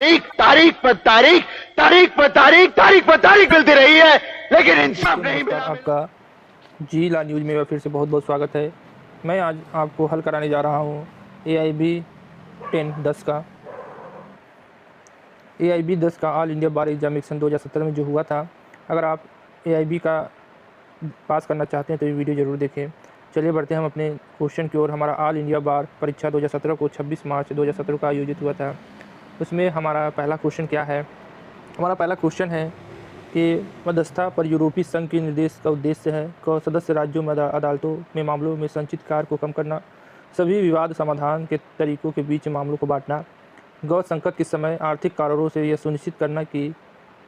तारीख तारीख पर तारीख तारीख पर तारीख तारीख पर तारीख मिलती रही है, लेकिन इंसाफ नहीं मिला। आपका जी ला न्यूज़ में फिर से बहुत बहुत स्वागत है। मैं आज आपको हल कराने जा रहा हूँ AIB 10 का AIB 10 का ऑल इंडिया बार एग्जामिनेशन 2017 में जो हुआ था। अगर आप AIB का पास करना चाहते हैं तो ये वीडियो ज़रूर देखें। चलिए बढ़ते हैं हम अपने क्वेश्चन की ओर। हमारा ऑल इंडिया बार परीक्षा 2017 को 26 मार्च 2017 को आयोजित हुआ था। उसमें हमारा पहला क्वेश्चन क्या है? हमारा पहला क्वेश्चन है कि मध्यस्थता पर यूरोपीय संघ के निर्देश का उद्देश्य है। क सदस्य राज्यों में अदालतों में मामलों में संचित कार्य को कम करना, सभी विवाद समाधान के तरीकों के बीच मामलों को बांटना, ग संकट के समय आर्थिक कारणों से यह सुनिश्चित करना कि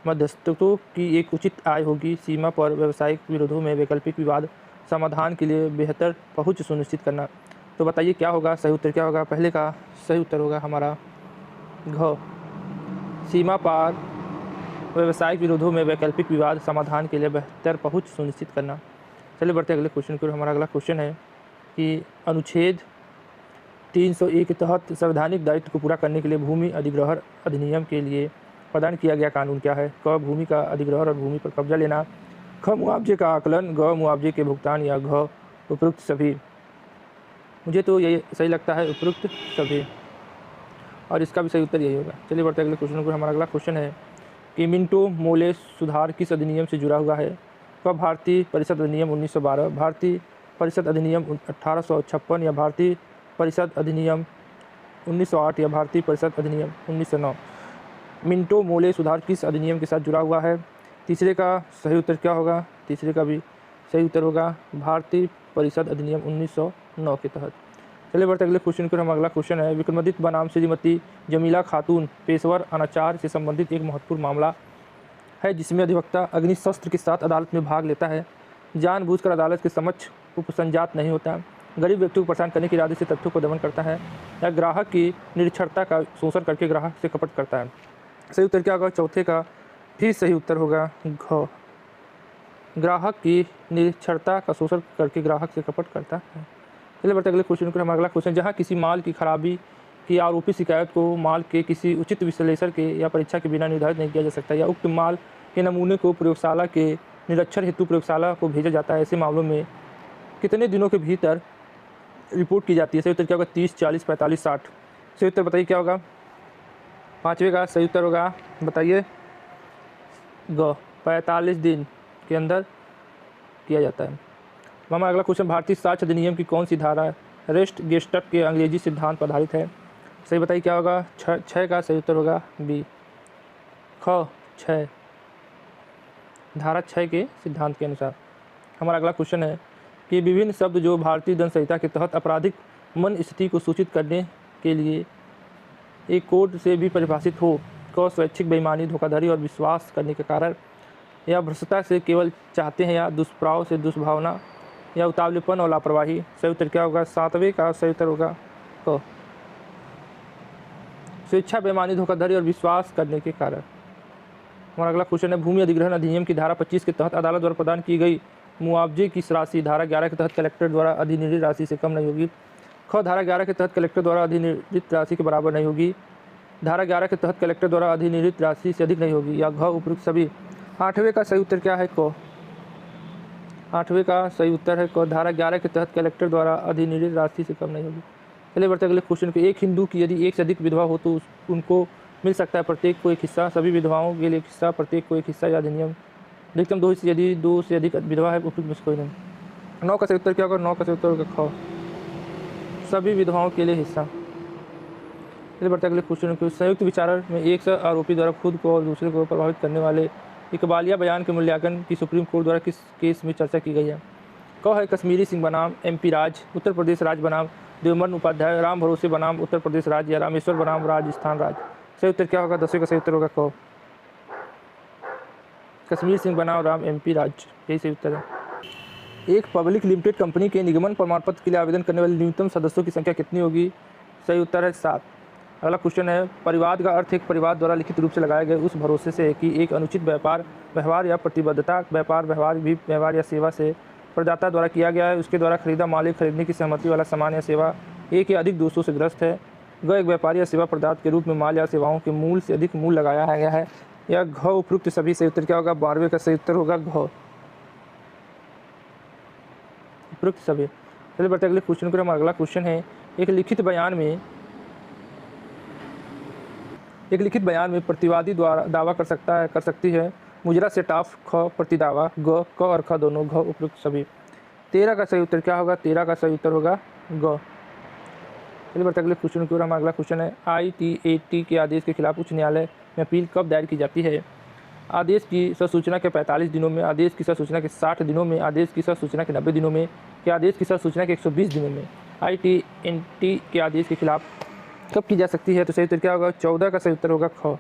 मध्यस्थों की एक उचित आय होगी, सीमा पर व्यावसायिक विरोधों में वैकल्पिक विवाद समाधान के लिए बेहतर पहुंच सुनिश्चित करना। तो बताइए क्या होगा, सही उत्तर क्या होगा? पहले का सही उत्तर होगा हमारा घ, सीमा पार व्यावसायिक विरोधों में वैकल्पिक विवाद समाधान के लिए बेहतर पहुंच सुनिश्चित करना। चलिए बढ़ते अगले क्वेश्चन की ओर। हमारा अगला क्वेश्चन है कि अनुच्छेद 301 के तहत संवैधानिक दायित्व को पूरा करने के लिए भूमि अधिग्रहण अधिनियम के लिए प्रदान किया गया कानून क्या है? क भूमि का अधिग्रहण और भूमि पर कब्जा लेना, ख मुआवजे का आकलन, ग मुआवजे के भुगतान, या घ उपरोक्त सभी। मुझे तो ये सही लगता है उपरोक्त सभी, और इसका भी सही उत्तर यही होगा। चलिए बढ़ते अगले क्वेश्चन को। हमारा अगला क्वेश्चन है कि मिंटो मोले सुधार किस अधिनियम से जुड़ा हुआ है? क भारतीय परिषद अधिनियम 1912, भारतीय परिषद अधिनियम 1856, या भारतीय परिषद अधिनियम 1908, या भारतीय परिषद अधिनियम 1909। मिंटो मोले सुधार किस अधिनियम के साथ जुड़ा हुआ है? तीसरे का सही उत्तर क्या होगा? तीसरे का भी सही उत्तर होगा भारतीय परिषद अधिनियम 1909 के तहत। चलिए बढ़ते अगले क्वेश्चन पर। हम अगला क्वेश्चन है विक्रमादित्य बनाम श्रीमती जमीला खातून पेशवर अनाचार से संबंधित एक महत्वपूर्ण मामला है जिसमें अधिवक्ता अग्निशस्त्र के साथ अदालत में भाग लेता है, जानबूझकर अदालत के समक्ष उपसंजात नहीं होता, गरीब व्यक्ति को परेशान करने के इरादे से तथ्यों को दमन करता है, या ग्राहक की निरक्षरता का शोषण करके ग्राहक से कपट करता है। सही उत्तर क्या होगा? चौथे का भी सही उत्तर होगा घ, ग्राहक की निरक्षरता का शोषण करके ग्राहक से कपट करता है। चलिए बढ़ते अगले क्वेश्चन पर। हमारा अगला क्वेश्चन, जहाँ किसी माल की खराबी की आरोपी शिकायत को माल के किसी उचित विश्लेषण के या परीक्षा के बिना निर्धारित नहीं किया जा सकता, या उक्त माल के नमूने को प्रयोगशाला के निरीक्षण हेतु प्रयोगशाला को भेजा जाता है, ऐसे मामलों में कितने दिनों के भीतर रिपोर्ट की जाती है? सही उत्तर क्या होगा? 30, 40, 45, 60। सही उत्तर बताइए क्या होगा? पाँचवें का सही उत्तर होगा, बताइए ग, 45 दिन के अंदर किया जाता है। हमारा अगला क्वेश्चन, भारतीय साक्ष्य अधिनियम की कौन सी धारा रेस्ट गेस्टक के अंग्रेजी सिद्धांत पर आधारित है? सही बताइए क्या होगा? छः का सही उत्तर होगा बी, ख 6, धारा 6 के सिद्धांत के अनुसार। हमारा अगला क्वेश्चन है कि विभिन्न शब्द जो भारतीय दंड संहिता के तहत आपराधिक मन स्थिति को सूचित करने के लिए एक कोड से भी परिभाषित हो, क स्वैच्छिक बेईमानी, धोखाधड़ी और विश्वास करने के कारण, या भ्रष्टता से केवल चाहते हैं, या दुष्प्रभाव से दुष्भावना, या उतावलेपन और लापरवाही। सही उत्तर क्या होगा? सातवें का सही उत्तर होगा क, स्वेच्छा, बेईमानी, धोखाधड़ी और विश्वास करने के कारण। हमारा अगला क्वेश्चन है भूमि अधिग्रहण अधिनियम की धारा 25 के तहत अदालत द्वारा प्रदान की गई मुआवजे की राशि धारा 11 के तहत कलेक्टर द्वारा अधिनिर्णित राशि से कम नहीं होगी। ख, धारा 11 के तहत कलेक्टर द्वारा अधिनिर्णित राशि के बराबर नहीं होगी, धारा 11 के तहत कलेक्टर द्वारा अधिनिर्णित राशि से अधिक नहीं होगी, या घ उपयुक्त सभी। आठवें का सही उत्तर क्या है? क, आठवें का सही उत्तर है क, धारा 11 के तहत कलेक्टर द्वारा अधिनिर्णित राशि से कम नहीं होगी। चलिए बढ़ते अगले क्वेश्चन पे। एक हिंदू की यदि एक से अधिक विधवा हो तो उनको मिल सकता है प्रत्येक को एक हिस्सा, सभी विधवाओं के लिए एक हिस्सा, प्रत्येक को एक हिस्सा, या अधिनियम अधिकतम 2 हिस्से यदि 2 से अधिक विधवा है उपयुक्त में से कोई नहीं। 9 का सही उत्तर क्या होगा? 9 का सही उत्तर होगा ख, सभी विधवाओं के लिए हिस्सा। चलिए बढ़ते अगले क्वेश्चन पे। संयुक्त विचारण में एक आरोपी द्वारा खुद को और दूसरे को प्रभावित करने वाले इकबालिया बयान के मूल्यांकन की सुप्रीम कोर्ट द्वारा किस केस में चर्चा की गई है? क है कश्मीरी सिंह बनाम MP राज उत्तर प्रदेश राज्य बनाम देवमन उपाध्याय, राम भरोसे बनाम उत्तर प्रदेश राज्य, या रामेश्वर बनाम राजस्थान राज्य। सही उत्तर क्या होगा? 10वें का सही उत्तर होगा क, कश्मीर सिंह बनाम राम MP राज्य, यही सही उत्तर है। एक पब्लिक लिमिटेड कंपनी के निगमन प्रमाण पत्र के लिए आवेदन करने वाले न्यूनतम सदस्यों की संख्या कितनी होगी? सही उत्तर है 7। अगला क्वेश्चन है परिवाद का अर्थ एक परिवार द्वारा लिखित रूप से लगाए गए उस भरोसे से है कि एक अनुचित व्यापार व्यवहार या प्रतिबद्धता व्यापार व्यवहार भी व्यवहार या सेवा से प्रदाता द्वारा किया गया है, उसके द्वारा खरीदा माल एक खरीदने की सहमति वाला सामान या सेवा एक या अधिक दोषों से ग्रस्त है, ग एक व्यापारी या सेवा पदार्थ के रूप में माल या सेवाओं के मूल से अधिक मूल्य लगाया गया है। या घ उपयुक्त सभी सही उत्तर क्या होगा? 12वें का सही उत्तर होगा घ, उपयुक्त सभी। चलिए बढ़ते अगले क्वेश्चन को। हमारा अगला क्वेश्चन है, एक लिखित बयान में प्रतिवादी द्वारा दावा कर सकती है मुजरा सेट ऑफ ख प्रतिदावा ग, क और ख दोनों घ, उपयुक्त सभी। 13 का सही उत्तर क्या होगा? 13 का सही उत्तर होगा ग। चलिए बढ़ते अगले क्वेश्चन की ओर। हमारा अगला क्वेश्चन है, ITAT के आदेश के खिलाफ उच्च न्यायालय में अपील कब दायर की जाती है? आदेश की सूचना के 45 दिनों में, आदेश की सूचना के 60 दिनों में, आदेश की सूचना के 90 दिनों में, या आदेश की सूचना के 120 दिनों में? ITAT के आदेश के खिलाफ कब की जा सकती है? तो सही उत्तर क्या होगा? 14 का सही उत्तर होगा ख,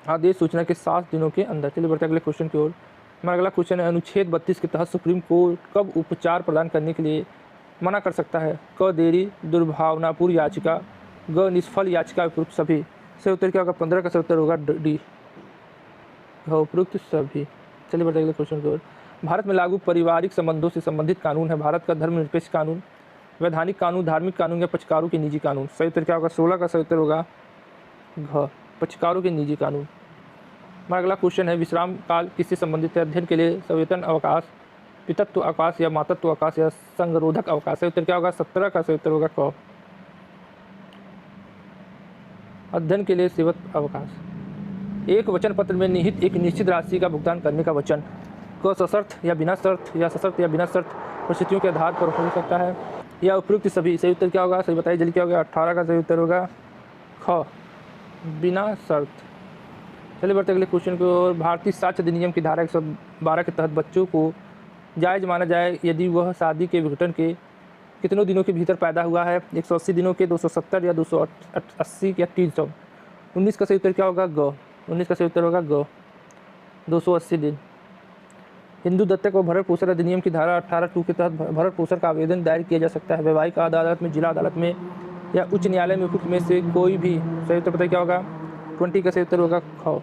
आदेश सूचना के 60 दिनों के अंदर। चलिए बढ़ते अगले क्वेश्चन की ओर। हमारा अगला क्वेश्चन है, अनुच्छेद 32 के तहत सुप्रीम कोर्ट कब उपचार प्रदान करने के लिए मना कर सकता है? क देरी, दुर्भावनापूर्ण याचिका, ग निष्फल याचिका, उपयुक्त सभी। सही उत्तर क्या होगा? 15 का सही उत्तर होगा डी, उपयुक्त सभी। चलिए बढ़ते अगले क्वेश्चन की ओर। भारत में लागू पारिवारिक संबंधों से संबंधित कानून है भारत का धर्मनिरपेक्ष कानून, वैधानिक कानून, धार्मिक कानून या पक्षकारों के निजी कानून? सही उत्तर क्या होगा? 16 का सही उत्तर होगा घ, पक्षकारों के निजी कानून। हमारा अगला क्वेश्चन है, विश्राम काल किससे संबंधित है? अध्ययन के लिए सवेतन अवकाश, पितत्व अवकाश या मातत्व अवकाश या संगरोधक अवकाश? सही उत्तर क्या होगा? 17 का सही उत्तर होगा क, अध्ययन के लिए सेवत अवकाश। एक वचन पत्र में निहित एक निश्चित राशि का भुगतान करने का वचन क सशर्त या बिना शर्त या सशर्त या बिना शर्त परिस्थितियों के आधार पर हो सकता है, या उपयुक्त सभी? सही उत्तर क्या होगा? सही बताइए जल्दी क्या होगा? 18 का सही उत्तर होगा ख, बिना शर्त। चलिए बढ़ते अगले क्वेश्चन की ओर। भारतीय साक्ष्य अधिनियम की धारा 112 के तहत बच्चों को जायज़ माना जाए यदि वह शादी के विघटन के कितनों दिनों के भीतर पैदा हुआ है? 180 दिनों के, 270 या 280 या 300? 19 का सही उत्तर क्या होगा? ग, 19 का सही उत्तर होगा ग, 280 दिन। हिंदू दत्तक व भरण पोषण अधिनियम की धारा 18(2) के तहत भरण पोषण का आवेदन दायर किया जा सकता है वैवाहिक अदालत में, जिला अदालत में या उच्च न्यायालय में, उपयुक्त में से कोई भी? सही उत्तर पता क्या होगा? 20 का सही उत्तर होगा ख,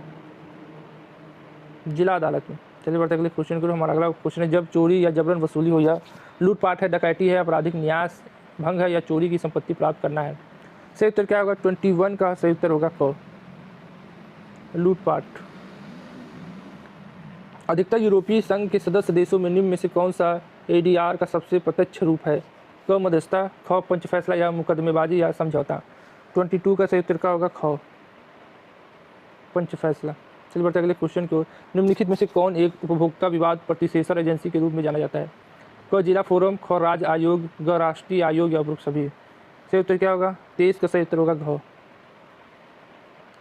जिला अदालत में। चलिए बढ़ते अगले क्वेश्चन करो। हमारा अगला क्वेश्चन है, जब चोरी या जबरन वसूली हो, या लूटपाट है, डकैती है, आपराधिक न्यास भंग है, या चोरी की संपत्ति प्राप्त करना है? सही उत्तर क्या होगा? 21 का सही उत्तर होगा क, लूटपाट। अधिकतर यूरोपीय संघ के सदस्य देशों में निम्न में से कौन सा ADR का सबसे प्रत्यक्ष रूप है? क मध्यस्थता, ख पंच फैसला या मुकदमेबाजी या समझौता? 22 का सही उत्तर क्या होगा? ख, पंच फैसला। चलिए बढ़ते अगले क्वेश्चन की ओर। निम्नलिखित में से कौन एक उपभोक्ता विवाद प्रतिशेषर एजेंसी के रूप में जाना जाता है? क जिला फोरम, ख राज्य आयोग, ग राष्ट्रीय आयोग या उपयुक्त सभी? सही उत्तर क्या होगा? 23 का सही उत्तर होगा घ,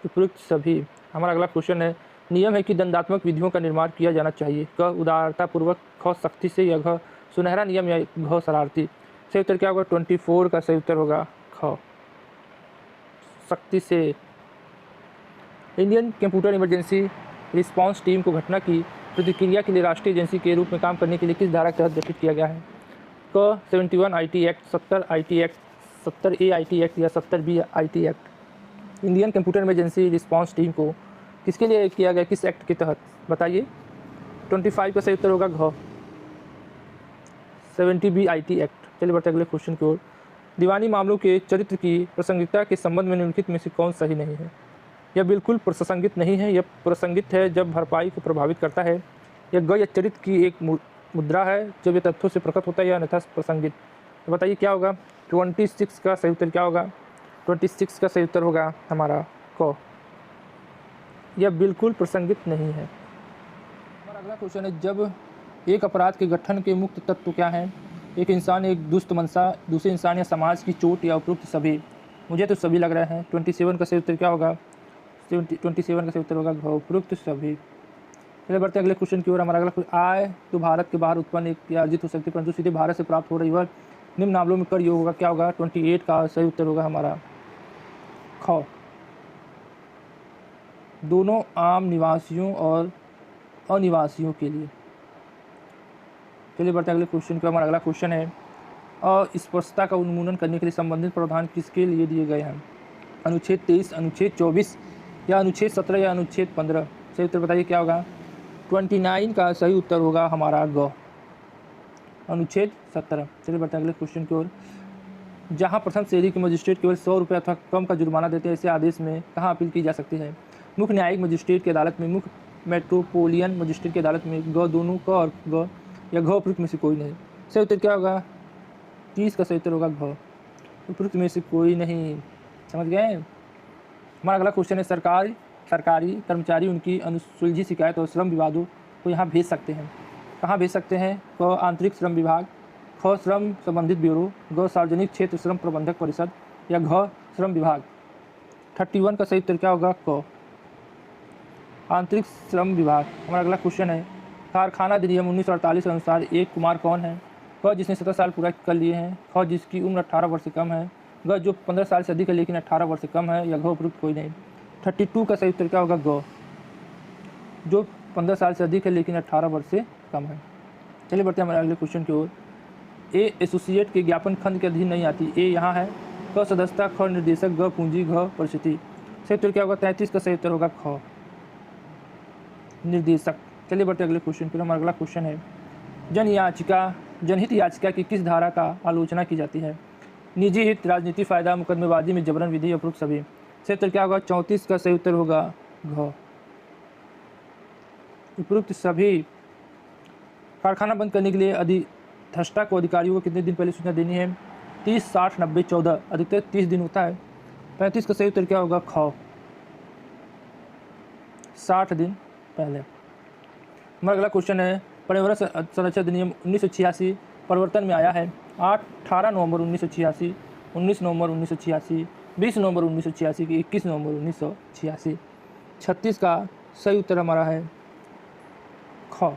उपयुक्त सभी। हमारा अगला क्वेश्चन है, नियम है कि दंडात्मक विधियों का निर्माण किया जाना चाहिए। क उदारतापूर्वक, ख सख्ती से, या घ सुनहरा नियम या घ शरारती? सही उत्तर क्या होगा? 24 का सही उत्तर होगा ख, सख्ती से। Indian computer emergency response team को घटना की प्रतिक्रिया के लिए राष्ट्रीय एजेंसी के रूप में काम करने के लिए किस धारा के तहत गठित किया गया है? क 71 IT act, 70 IT act, 70A IT act या 70B IT act? Indian computer emergency response team को किसके लिए किया गया, किस एक्ट के तहत? बताइए। 25 का सही उत्तर होगा घ, 70B IT एक्ट। चलिए बढ़ते अगले क्वेश्चन की ओर। दीवानी मामलों के चरित्र की प्रासंगिकता के संबंध में निम्नलिखित में से कौन सही नहीं है? यह बिल्कुल प्रासंगिक नहीं है, यह प्रासंगिक है जब भरपाई को प्रभावित करता है, यह ग या चरित्र की एक मुद्रा है जब यह तथ्यों से प्रकट होता है, या अन्यथा प्रासंगिक? तो बताइए क्या होगा? 26 का सही उत्तर क्या होगा? 26 का सही उत्तर होगा हमारा क, यह बिल्कुल प्रासंगिक नहीं है। हमारा अगला क्वेश्चन है, जब एक अपराध के गठन के मुख्य तत्व क्या हैं? एक इंसान, एक दुष्ट मंशा, दूसरे इंसान या समाज की चोट, या उपयुक्त सभी? मुझे तो सभी लग रहे हैं। 27 का सही उत्तर क्या होगा? 27 का सही उत्तर होगा घ, उपयुक्त सभी। चलिए बढ़ते अगले क्वेश्चन की ओर। हमारा अगला क्वेश्चन, आय तो भारत के बाहर उत्पन्न एक या अर्जित हो सकती है परंतु सीधे भारत से प्राप्त हो रही वह निम्न मामलों में कर योग होगा? क्या होगा? 28 का सही उत्तर होगा हमारा ख, दोनों आम निवासियों और अनिवासियों के लिए। चलिए बढ़ते अगले क्वेश्चन का। हमारा अगला क्वेश्चन है, अस्पष्टता का उन्मूलन करने के लिए संबंधित प्रावधान किसके लिए दिए गए हैं? अनुच्छेद 23, अनुच्छेद 24 या अनुच्छेद 17 या अनुच्छेद 15? सही उत्तर बताइए क्या होगा? 29 का सही उत्तर होगा हमारा ग, अनुच्छेद 17। चलिए बढ़ते अगले क्वेश्चन की ओर। जहां प्रथम श्रेणी के मजिस्ट्रेट केवल 100 रुपये अथवा कम का जुर्माना देते हैं, ऐसे आदेश में कहाँ अपील की जा सकती है? मुख्य न्यायिक मजिस्ट्रेट की अदालत में, मुख्य मेट्रोपोलियन मजिस्ट्रेट की अदालत में, ग दोनों, क और ग, या घ उपयुक्त में से कोई नहीं। सही उत्तर क्या होगा? 30 का सही उत्तर होगा घ, उपयुक्त में से कोई नहीं। समझ गए? हमारा अगला क्वेश्चन है, सरकारी कर्मचारी उनकी अनुसुलझी शिकायत और श्रम विवादों को यहाँ भेज सकते हैं। कहाँ भेज सकते हैं? क आंतरिक श्रम विभाग, ख श्रम संबंधित ब्यूरो, ग सार्वजनिक क्षेत्र श्रम प्रबंधक परिषद, या घ श्रम विभाग। 31 का सही उत्तर क्या होगा? क आंतरिक श्रम विभाग। हमारा अगला क्वेश्चन है, कारखाना अधिनियम 1948 के अनुसार एक कुमार कौन है? क जिसने 17 साल पूरा कर लिए हैं, ख जिसकी उम्र 18 वर्ष से कम है, ग जो 15 साल से अधिक है लेकिन 18 वर्ष से कम है, या घ उपयुक्त कोई नहीं। 32 का सही उत्तर क्या होगा? ग जो 15 साल से अधिक है लेकिन 18 वर्ष से कम है। चलिए बढ़ते हैं हमारे अगले क्वेश्चन की ओर। ए एसोसिएट के ज्ञापन खंड के अधीन नहीं आती। ए यहाँ है, क सदस्यता, ख निर्देशक, ग पूंजी, घ परिस्थिति। सही उत्तर क्या होगा? 33 का सही उत्तर होगा ख निर्देशक। चलिए बढ़ते अगले क्वेश्चन पर। हमारा अगला क्वेश्चन है, जनहित याचिका की किस धारा का आलोचना की जाती है? निजी हित, राजनीति फायदा, मुकदमेबाजी में जबरन विधि, उपयुक्त सभी। सही उत्तर क्या होगा? 34 का सही उत्तर होगा घ उपयुक्त सभी। कारखाना बंद करने के लिए अधिष्ठाता को अधिकारियों को कितने दिन पहले सूचना देनी है? 30, 60, 90, 14। अधिकतर 30 दिन होता है। 35 का सही उत्तर क्या होगा? ख 60 दिन पहले। हमारा अगला क्वेश्चन है, पर्यावरण संरक्षण अधिनियम 1986 परिवर्तन में आया है। 18 नवंबर 1986, 19 नवंबर 1986, 20 नवंबर 1986 की 21 नवंबर 1986। 36 का सही उत्तर हमारा है ख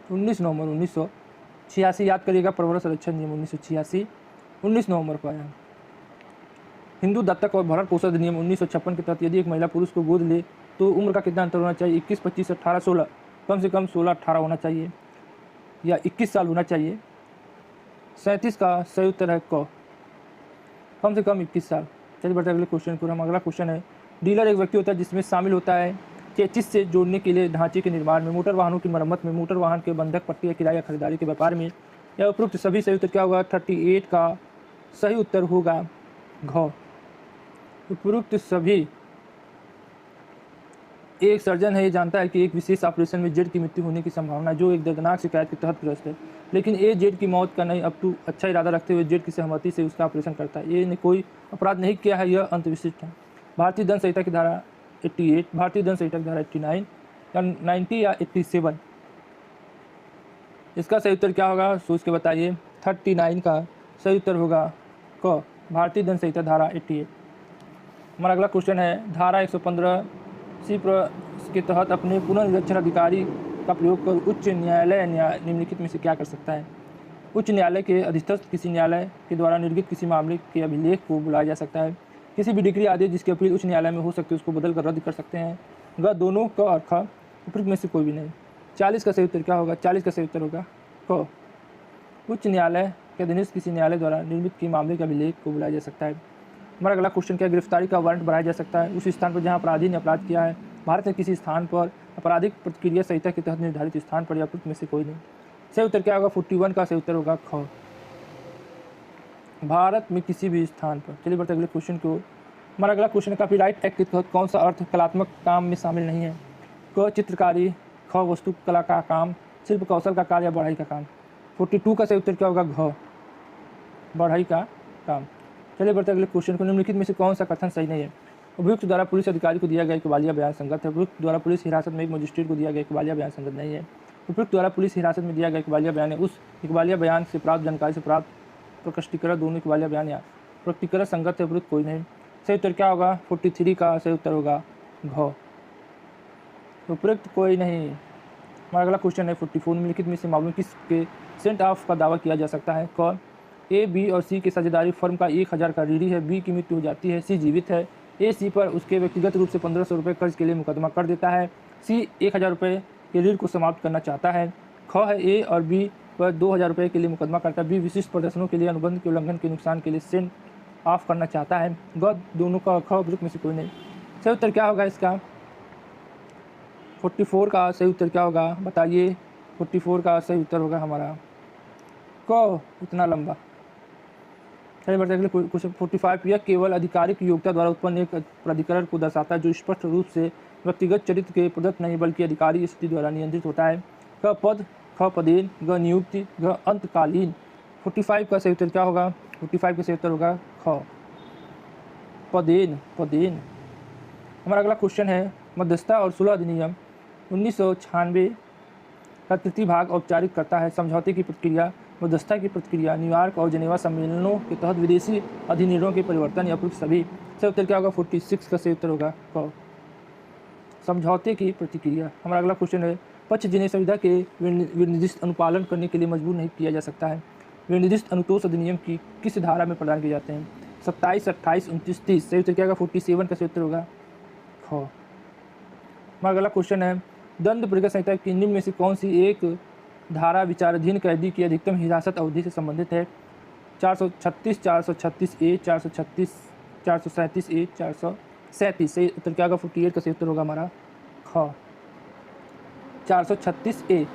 19 नवंबर 1986। याद करिएगा, पर्यावरण संरक्षण नियम 1986 19 नवंबर को आया। हिंदू दत्तक और भरण पोषण अधिनियम 1956 के तहत यदि एक महिला पुरुष को गोद ले तो उम्र का कितना अंतर होना चाहिए? 21, 25, 18, 16। कम से कम 16, 18 होना चाहिए, या 21 साल होना चाहिए। 37 का सही उत्तर है क कम से कम 21 साल। चलिए बढ़ते अगले क्वेश्चन को। हम अगला क्वेश्चन है, डीलर एक व्यक्ति होता है जिसमें शामिल होता है चेचिस से जोड़ने के लिए ढांचे के निर्माण में, मोटर वाहनों की मरम्मत में, मोटर वाहन के बंधक, पट्टी या किराया खरीदारी के व्यापार में, या उपयुक्त सभी। सही उत्तर क्या होगा? 38 का सही उत्तर होगा घ उपयुक्त सभी। एक सर्जन है, ये जानता है कि एक विशेष ऑपरेशन में जेड की मृत्यु होने की संभावना, जो एक दर्दनाक शिकायत के तहत ग्रस्त है, लेकिन ए जेड की मौत का नहीं अप टू अच्छा इरादा रखते हुए जेड की सहमति से उसका ऑपरेशन करता है। ए ने कोई अपराध नहीं किया है, यह अंतविशिष्ट है। भारतीय दंड संहिता की धारा 88, भारतीय दंड संहिता की धारा 89 या 90 या 87। इसका सही उत्तर क्या होगा? सोच के बताइए। 39 का सही उत्तर होगा क भारतीय दंड संहिता धारा 88। हमारा अगला क्वेश्चन है, धारा 115 सी के तहत अपने पुनर्निरीक्षण अधिकारी का प्रयोग कर उच्च न्यायालय निम्नलिखित में से क्या कर सकता है? उच्च न्यायालय के अधिस्थस्थ किसी न्यायालय के द्वारा निर्गत किसी मामले के अभिलेख को बुलाया जा सकता है। किसी भी डिग्री आदेश जिसकी अपील उच्च न्यायालय में हो सकती है उसको बदल कर रद्द कर सकते हैं। ग दोनों, क और ख उपयुक्त में से कोई भी नहीं। 40 का सही उत्तर क्या होगा? 40 का सही उत्तर होगा क उच्च न्यायालय के अधीनस्थ किसी न्यायालय द्वारा निर्मित के मामले के अभिलेख को बुलाया जा सकता है। हमारा अगला क्वेश्चन क्या है, गिरफ्तारी का वारंट बनाया जा सकता है उस स्थान पर जहां अपराधी ने अपराध किया है। भारत में किसी स्थान पर आपराधिक प्रक्रिया संहिता के तहत निर्धारित स्थान पर या उपयुक्त में से कोई नहीं। सही उत्तर क्या होगा? 41 का सही उत्तर होगा ख भारत में किसी भी स्थान पर। चलिए बढ़ते अगले क्वेश्चन को। हमारा अगला क्वेश्चन है, कॉपीराइट एक्ट के तहत कौन सा अर्थ कलात्मक काम में शामिल नहीं है? क चित्रकारी, ख वस्तु कला का काम, शिल्प कौशल का कार्य या बढ़ाई का काम। 42 का सही उत्तर क्या होगा? घ बढ़ाई का काम। चलिए बढ़ते अगले क्वेश्चन को। निम्नलिखित में से कौन सा कथन सही नहीं है? अभियुक्त द्वारा पुलिस अधिकारी को दिया गया इकबालिया बयान संगत है। अभियुक्त द्वारा पुलिस हिरासत में एक मजिस्ट्रेट को दिया गया इकबालिया बयान संगत नहीं है। उपयुक्त द्वारा पुलिस हिरासत में दिया गया इकबालिया बयान है उस इकबालिया बयान से प्राप्त जानकारी से प्राप्त प्रकटीकरण दोनों इकबालिया बयान या प्रकटीकरण संगत है, उपयुक्त कोई नहीं। सही उत्तर क्या होगा? 43 का सही उत्तर होगा घ उपयुक्त कोई नहीं। हमारा अगला क्वेश्चन है 44, निम्नलिखित में से मामलों किसके सेंट ऑफ का दावा किया जा सकता है? क ए, बी और सी की साझेदारी फर्म का 1000 का ऋणी है, बी की मृत्यु हो जाती है, सी जीवित है, ए सी पर उसके व्यक्तिगत रूप से 1500 रुपये कर्ज के लिए मुकदमा कर देता है, सी 1000 रुपये के ऋण को समाप्त करना चाहता है, ख है ए और बी पर 2000 रुपये के लिए मुकदमा करता है, बी विशिष्ट प्रदर्शनों के लिए अनुबंध के उल्लंघन के नुकसान के लिए सेंट ऑफ करना चाहता है, ग दोनों का ख उपयुक्त में से कोई नहीं। सही उत्तर क्या होगा इसका? 44 का सही उत्तर क्या होगा बताइए? 44 का सही उत्तर होगा हमारा क इतना लंबा। चलिए बढ़ते हैं अगले क्वेश्चन 45। यह केवल आधिकारिक योग्यता द्वारा उत्पन्न एक प्राधिकरण को दर्शाता है जो स्पष्ट रूप से व्यक्तिगत चरित्र के प्रोडक्ट नहीं बल्कि अधिकारी स्थिति द्वारा नियंत्रित होता है। क पद, ख पदेन, ग नियुक्ति, घ अंतकालीन। 45 का सही उत्तर क्या होगा? 45 का सही उत्तर होगा ख पदेन। पदेन। हमारा अगला क्वेश्चन है मध्यस्थता और सुलह अधिनियम 1996 का तृतीय भाग औपचारिक करता है समझौते की प्रक्रिया, मध्यस्थता की प्रक्रिया, न्यूयॉर्क और जेनेवा सम्मेलनों के तहत विदेशी अधिनियमों के परिवर्तन या उपयुक्त सभी। सही उत्तर क्या होगा? 46 का सही उत्तर होगा क समझौते की प्रतिक्रिया। हमारा अगला क्वेश्चन है पक्ष जिन्हें संविधा के विनिर्दिष्ट अनुपालन करने के लिए मजबूर नहीं किया जा सकता है विनिर्दिष्ट अनुतोष अधिनियम की किस धारा में प्रदान किए जाते हैं? 27, 28, 29, 30। सही उत्तर क्या होगा? 47 का सही उत्तर होगा ख। हमारा अगला क्वेश्चन है दंड प्रक्रिया संहिता की निम्न में से कौन सी एक धारा विचाराधीन कैदी की अधिकतम हिरासत अवधि से संबंधित है? 436, 436 ए, 436, 437 ए, 437। सही उत्तर क्या होगा? 48 का सही उत्तर होगा हमारा ख 436 ए।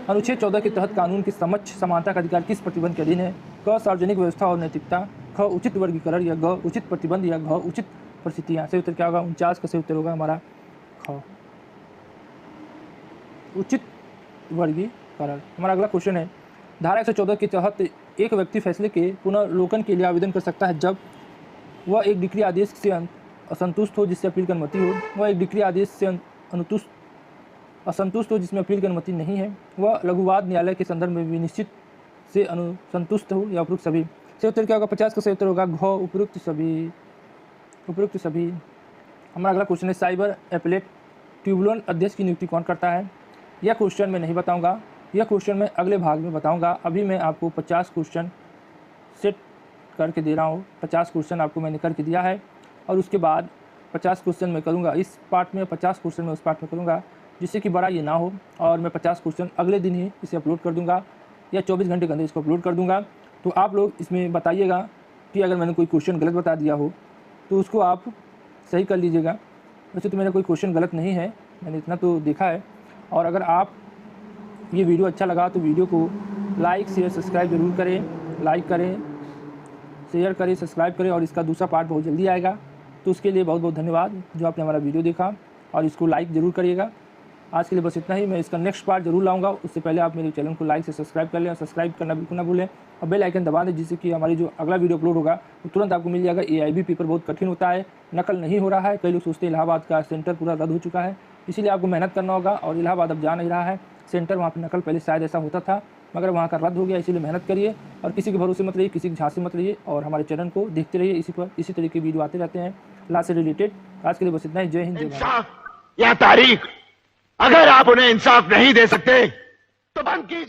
अनुच्छेद 14 के तहत कानून के समक्ष समानता का अधिकार किस प्रतिबंध के अधीन है? क सार्वजनिक व्यवस्था और नैतिकता, ख उचित वर्गीकरण या ग उचित प्रतिबंध या घ उचित परिस्थितियाँ। सही उत्तर क्या होगा? 49 का सही उत्तर होगा हमारा ख उचित वर्गीकरण। हमारा अगला क्वेश्चन है धारा 114 के तहत एक व्यक्ति फैसले के पुनर्लोकन के लिए आवेदन कर सकता है जब वह एक डिक्री आदेश से असंतुष्ट हो जिससे अपील की अनुमति हो, वह एक डिक्री आदेश से असंतुष्ट हो जिसमें अपील की अनुमति नहीं है, वह लघुवाद न्यायालय के संदर्भ में विनिश्चित से असंतुष्ट हो या उपयुक्त सभी। सही उत्तर क्या होगा? 50 का सही उत्तर होगा घ उपयुक्त सभी। उपयुक्त सभी। हमारा अगला क्वेश्चन है साइबर एपेलेट ट्रिब्यूनल अध्यक्ष की नियुक्ति कौन करता है? यह क्वेश्चन मैं नहीं बताऊंगा, यह क्वेश्चन मैं अगले भाग में बताऊंगा। अभी मैं आपको 50 क्वेश्चन सेट करके दे रहा हूँ। 50 क्वेश्चन आपको मैंने करके दिया है और उसके बाद 50 क्वेश्चन मैं करूँगा इस पार्ट में, 50 क्वेश्चन मैं उस पार्ट में करूँगा, जिससे कि बड़ा ये ना हो। और मैं 50 क्वेश्चन अगले दिन ही इसे अपलोड कर दूँगा या 24 घंटे के अंदर इसको अपलोड कर दूँगा। तो आप लोग इसमें बताइएगा कि अगर मैंने कोई क्वेश्चन गलत बता दिया हो तो उसको आप सही कर लीजिएगा। वैसे तो मेरा कोई क्वेश्चन गलत नहीं है, मैंने इतना तो देखा है। और अगर आप ये वीडियो अच्छा लगा तो वीडियो को लाइक शेयर सब्सक्राइब जरूर करें। लाइक करें, शेयर करें, सब्सक्राइब करें और इसका दूसरा पार्ट बहुत जल्दी आएगा। तो उसके लिए बहुत बहुत धन्यवाद जो आपने हमारा वीडियो देखा और इसको लाइक ज़रूर करिएगा। आज के लिए बस इतना ही। मैं इसका नेक्स्ट पार्ट जरूर लाऊंगा, उससे पहले आप मेरे चैनल को लाइक से सब्सक्राइब कर लें और सब्सक्राइब करना बिल्कुल ना भूलें और बेल आइकन दबा दें जिससे कि हमारी जो अगला वीडियो अपलोड होगा वो तुरंत आपको मिल जाएगा। AIB पेपर बहुत कठिन होता है, नकल नहीं हो रहा है। कई लोग सोचते हैं इलाहाबाद का सेंटर पूरा रद्द हो चुका है, इसीलिए आपको मेहनत करना होगा। और इलाहाबाद अब जा नहीं रहा है सेंटर, वहाँ पर नकल पहले शायद ऐसा होता था मगर वहाँ का रद्द हो गया, इसीलिए मेहनत करिए और किसी के भरोसे मत रहिए, किसी के झांसे मत रहिए और हमारे चैनल को देखते रहिए। इसी तरह की वीडियो आते रहते हैं लॉ से रिलेटेड। आज के लिए बस इतना ही। जय हिंद, जय भारत। इंसाफ या तारीख, अगर आप उन्हें इंसाफ नहीं दे सकते तो बंद कीजिए।